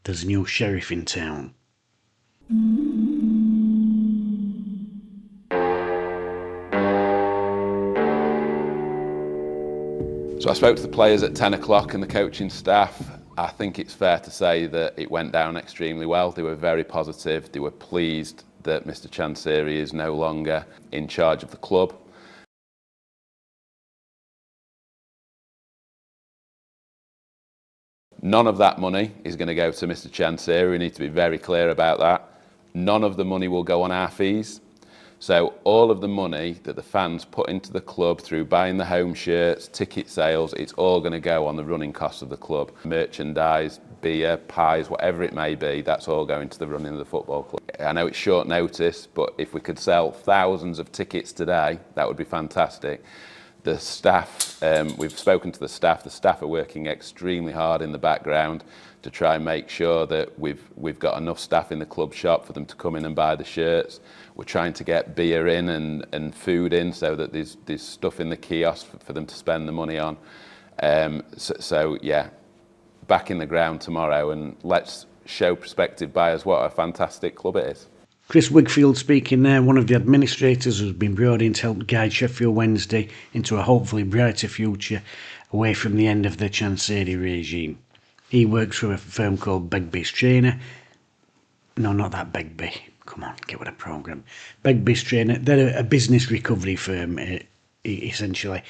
there's a new sheriff in town. So I spoke to the players at 10 o'clock and the coaching staff. I think it's fair to say that it went down extremely well. They were very positive. They were pleased that Mr. Chansiri is no longer in charge of the club. None of that money is going to go to Mr. Chansiri. We need to be very clear about that. None of the money will go on our fees. So all of the money that the fans put into the club through buying the home shirts, ticket sales, it's all going to go on the running costs of the club. Merchandise, beer, pies, whatever it may be, that's all going to the running of the football club. I know it's short notice, but if we could sell thousands of tickets today, that would be fantastic. The staff, we've spoken to the staff are working extremely hard in the background to try and make sure that we've got enough staff in the club shop for them to come in and buy the shirts. We're trying to get beer in and food in so that there's stuff in the kiosk for them to spend the money on. So yeah, back in the ground tomorrow, and let's show prospective buyers what a fantastic club it is. Chris Wigfield speaking there, one of the administrators who's been brought in to help guide Sheffield Wednesday into a hopefully brighter future away from the end of the Chansiri regime. He works for a firm called Begbie's Trainer. No, not that Begbie. Come on, get with a programme. Begbie's Trainer. They're a business recovery firm, essentially.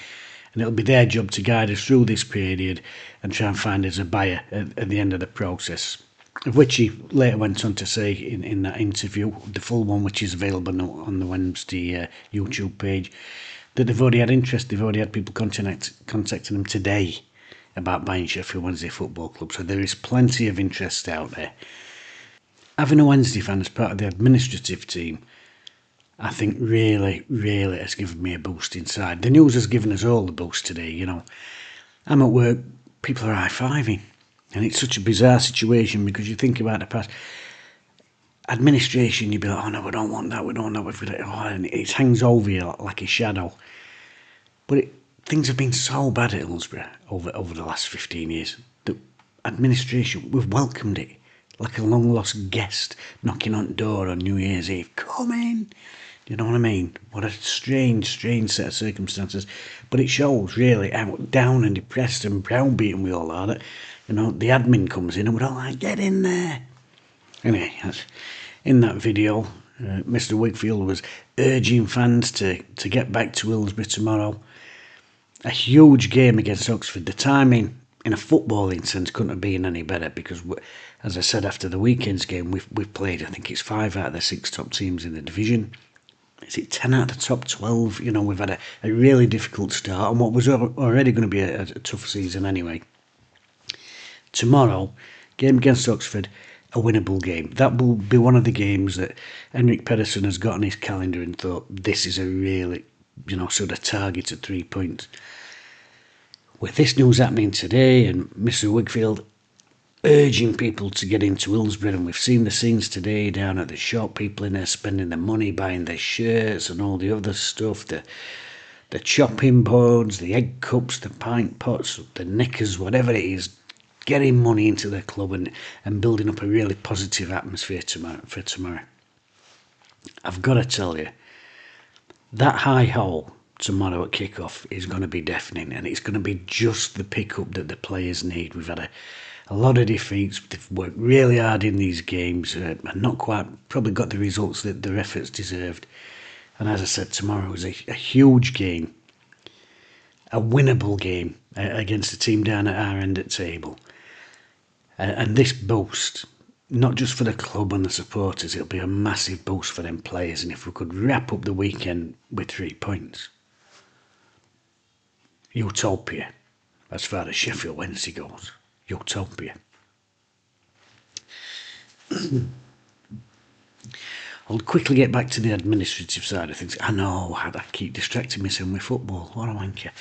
And it'll be their job to guide us through this period and try and find us a buyer at the end of the process. Of which he later went on to say in that interview, the full one, which is available on the Wednesday YouTube page, that they've already had interest. They've already had people contacting them today about buying Sheffield Wednesday Football Club. So there is plenty of interest out there. Having a Wednesday fan as part of the administrative team, I think really has given me a boost inside. The news has given us all the boost today, you know. I'm at work, people are high-fiving. And it's such a bizarre situation because you think about the past. Administration, you'd be like, oh no, we don't want that, we don't know if we don't, oh, and it hangs over you like a shadow. But things have been so bad at Hillsborough over the last 15 years. The administration, we've welcomed it like a long-lost guest knocking on the door on New Year's Eve. Come in. You know what I mean? What a strange set of circumstances. But it shows really how down and depressed and browbeaten we all are. That, you know, the admin comes in and we're all like, get in there. Anyway, in that video, Mr. Wigfield was urging fans to get back to Hillsborough tomorrow. A huge game against Oxford. The timing, in a footballing sense, couldn't have been any better because, as I said, after the weekend's game, we've played, I think it's 5 out of the 6 top teams in the division. Is it 10 out of the top 12? You know, we've had a really difficult start on what was already going to be a tough season anyway. Tomorrow, game against Oxford, a winnable game. That will be one of the games that Henrik Pedersen has got on his calendar and thought, this is a really, you know, sort of target at 3 points. With this news happening today and Mr. Wigfield urging people to get into Hillsborough, and we've seen the scenes today down at the shop, people in there spending their money, buying their shirts and all the other stuff, the chopping boards, the egg cups, the pint pots, the knickers, whatever it is, getting money into the club and building up a really positive atmosphere for tomorrow. I've got to tell you, that high hole tomorrow at kick-off is going to be deafening, and it's going to be just the pick-up that the players need. We've had a lot of defeats. They've worked really hard in these games and not quite probably got the results that their efforts deserved. And as I said, tomorrow is a huge game, a winnable game against a team down at our end of the table. And this boost, not just for the club and the supporters, it'll be a massive boost for them players. And if we could wrap up the weekend with 3 points, utopia as far as Sheffield Wednesday goes. Utopia. I'll quickly get back to the administrative side of things. I know I keep distracting myself with football. What a wanker.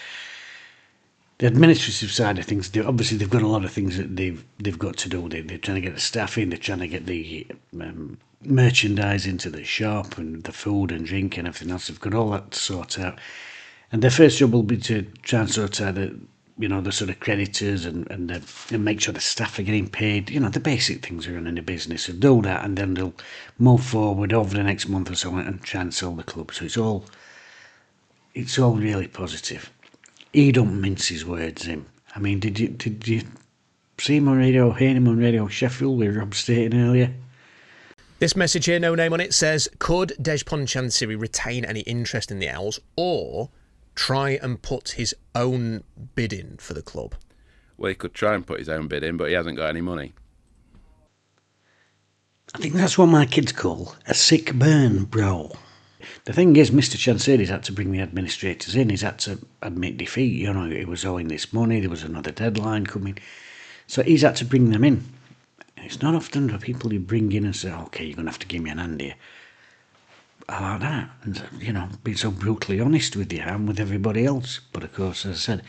The administrative side of things, obviously they've got a lot of things that they've got to do. They're trying to get the staff in, they're trying to get the merchandise into the shop and the food and drink and everything else. They've got all that to sort out. And their first job will be to try and sort out the sort of creditors and make sure the staff are getting paid. The basic things are running a business. They'll do that, and then they'll move forward over the next month or so and try and sell the club. So it's all really positive. He don't mince his words, him. I mean, did you see him on radio, hear him on Radio Sheffield with Rob Staten earlier? This message here, no name on it, says, could Dejphon Chansiri retain any interest in the Owls or try and put his own bid in for the club? Well, he could try and put his own bid in, but he hasn't got any money. I think that's what my kids call a sick burn, bro. The thing is, Mr. Chansiri's had to bring the administrators in. He's had to admit defeat. He was owing this money. There was another deadline coming. So he's had to bring them in. It's not often the people you bring in and say, okay, you're going to have to give me an hand here. I like that. And, being so brutally honest with you and with everybody else. But, of course, as I said,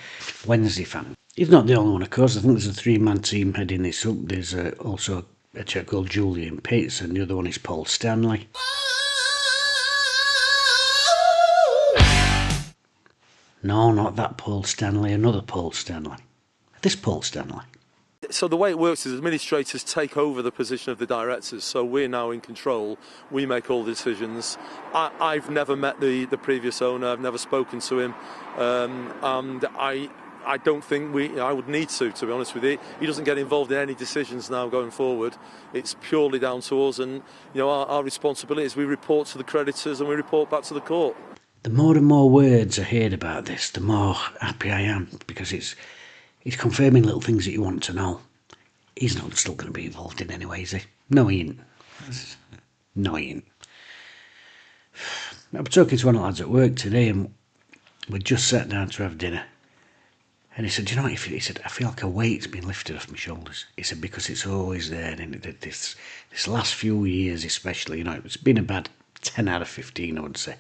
Wednesday fan. He's not the only one, of course. I think there's a three-man team heading this up. There's also a chap called Julian Pitts, and the other one is Paul Stanley. No, not that Paul Stanley, another Paul Stanley. This Paul Stanley. So the way it works is administrators take over the position of the directors, so we're now in control, we make all the decisions. I've never met the previous owner, I've never spoken to him, and I don't think I would need to be honest with you. He doesn't get involved in any decisions now going forward. It's purely down to us, and our responsibility is we report to the creditors and we report back to the court. The more and more words I heard about this, the more happy I am, because it's confirming little things that you want to know. He's not still going to be involved in any way, is he? No, he ain't. No, he ain't. I was talking to one of the lads at work today, and we just sat down to have dinner. And he said, "Do you know what?" He said, "I feel like a weight's been lifted off my shoulders." He said, "Because it's always there. And this last few years especially, it's been a bad 10 out of 15, I would say.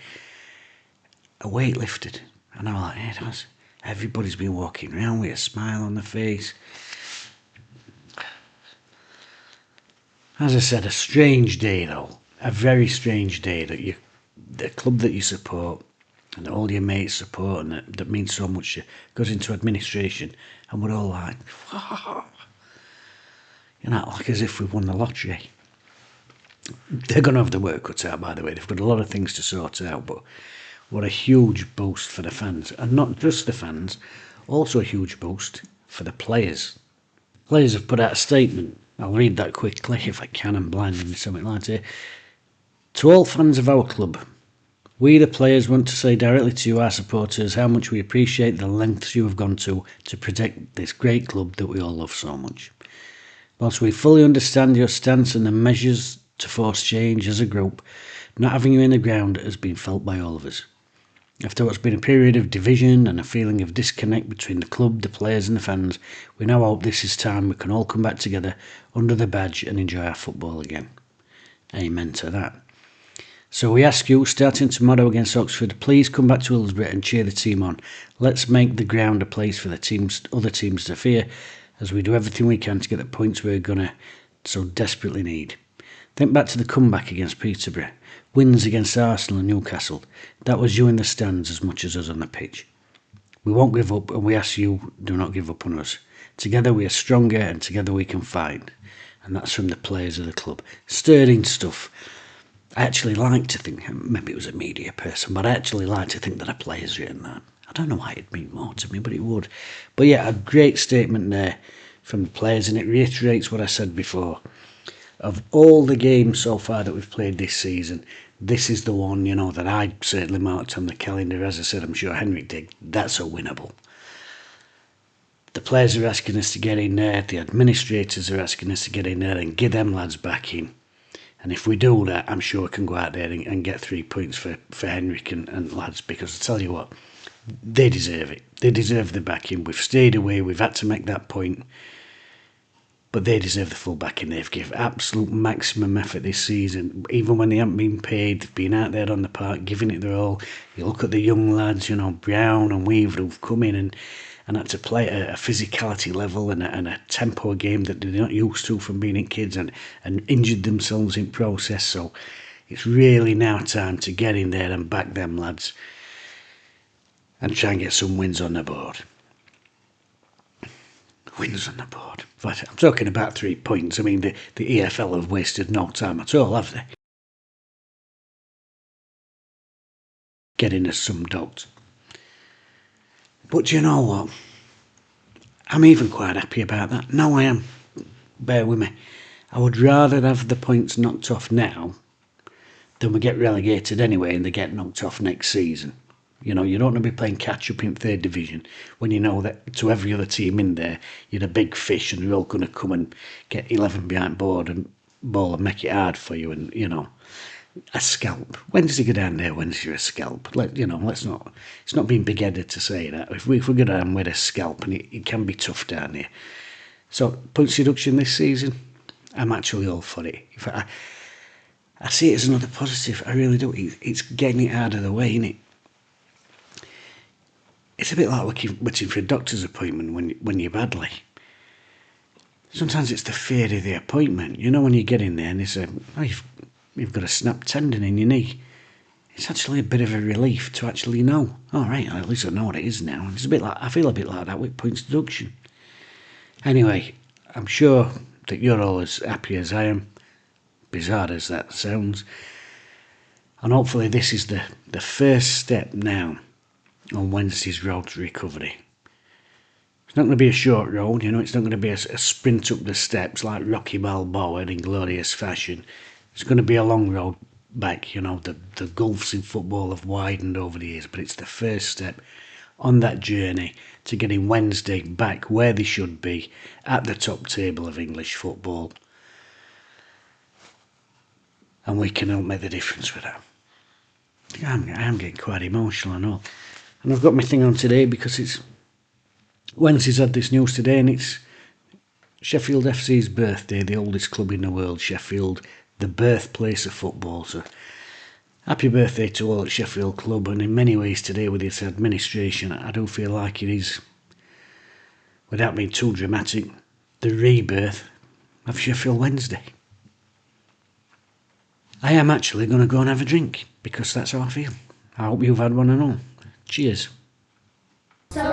A weight lifted." And I'm like, "Yeah, it has." Everybody's been walking around with a smile on their face. As I said, a strange day though. A very strange day that the club that you support and that all your mates support and that means so much goes into administration, and we're all like, like as if we won the lottery. They're going to have the work cut out, by the way. They've got a lot of things to sort out, but what a huge boost for the fans. And not just the fans, also a huge boost for the players. Players have put out a statement. I'll read that quickly if I can. I'm blinding me something like that. To all fans of our club, we the players want to say directly to you, our supporters, how much we appreciate the lengths you have gone to protect this great club that we all love so much. Whilst we fully understand your stance and the measures to force change as a group, not having you in the ground has been felt by all of us. After what's been a period of division and a feeling of disconnect between the club, the players and the fans, we now hope this is time we can all come back together under the badge and enjoy our football again. Amen to that. So we ask you, starting tomorrow against Oxford, please come back to Hillsborough and cheer the team on. Let's make the ground a place for the other teams to fear, as we do everything we can to get the points we're going to so desperately need. Think back to the comeback against Peterborough. Wins against Arsenal and Newcastle. That was you in the stands as much as us on the pitch. We won't give up, and we ask you, do not give up on us. Together we are stronger, and together we can fight. And that's from the players of the club. Stirring stuff. I actually like to think, maybe it was a media person, but I actually like to think that a player's written that. I don't know why it'd mean more to me, but it would. But yeah, a great statement there from the players, and it reiterates what I said before. Of all the games so far that we've played this season, this is the one, that I certainly marked on the calendar. As I said, I'm sure Henrik did. That's a winnable. The players are asking us to get in there. The administrators are asking us to get in there and get them lads back in. And if we do that, I'm sure we can go out there and get 3 points for Henrik and lads, because I tell you what, they deserve it. They deserve the backing. We've stayed away. We've had to make that point. But they deserve the full backing. They've given absolute maximum effort this season. Even when they haven't been paid, they've been out there on the park, giving it their all. You look at the young lads, Brown and Weaver, who've come in and had to play at a physicality level and a tempo game that they're not used to from being kids, and injured themselves in process. So it's really now time to get in there and back them lads and try and get some wins on the board. wins on the board. But I'm talking about 3 points. I mean, the EFL have wasted no time at all, have they? Getting us some dogs. But do you know what? I'm even quite happy about that. No, I am. Bear with me. I would rather have the points knocked off now than we get relegated anyway and they get knocked off next season. You know, you don't want to be playing catch-up in 3rd division when you know that to every other team in there, you're a big fish and they're all going to come and get 11 behind ball and make it hard for you and, you know, a scalp. When does he go down there when you're a scalp? Let's not, it's not being big-headed to say that. If we go down with a scalp, and it can be tough down here. So, points deduction this season, I'm actually all for it. In fact, I see it as another positive. I really do. It's getting it out of the way, isn't it? It's a bit like waiting for a doctor's appointment when you're badly. Sometimes it's the fear of the appointment. You know, when you get in there and they say, oh, you've got a snapped tendon in your knee. It's actually a bit of a relief to actually know. All right, at least I know what it is now. It's a bit like, I feel a bit like that with points deduction. Anyway, I'm sure that you're all as happy as I am, bizarre as that sounds. And hopefully this is the first step now on Wednesday's road to recovery. It's not going to be a short road, you know, it's not going to be a sprint up the steps like Rocky Balboa in glorious fashion. It's going to be a long road back, you know, the gulfs in football have widened over the years, but it's the first step on that journey to getting Wednesday back where they should be, at the top table of English football. And we can help make the difference with that. I'm getting quite emotional, I know. And I've got my thing on today because it's Wednesday's had this news today, and it's Sheffield FC's birthday, the oldest club in the world, Sheffield, the birthplace of football. So happy birthday to all at Sheffield Club, and in many ways today with its administration, I do feel like it is, without being too dramatic, the rebirth of Sheffield Wednesday. I am actually going to go and have a drink because that's how I feel. I hope you've had one and all. Cheers. So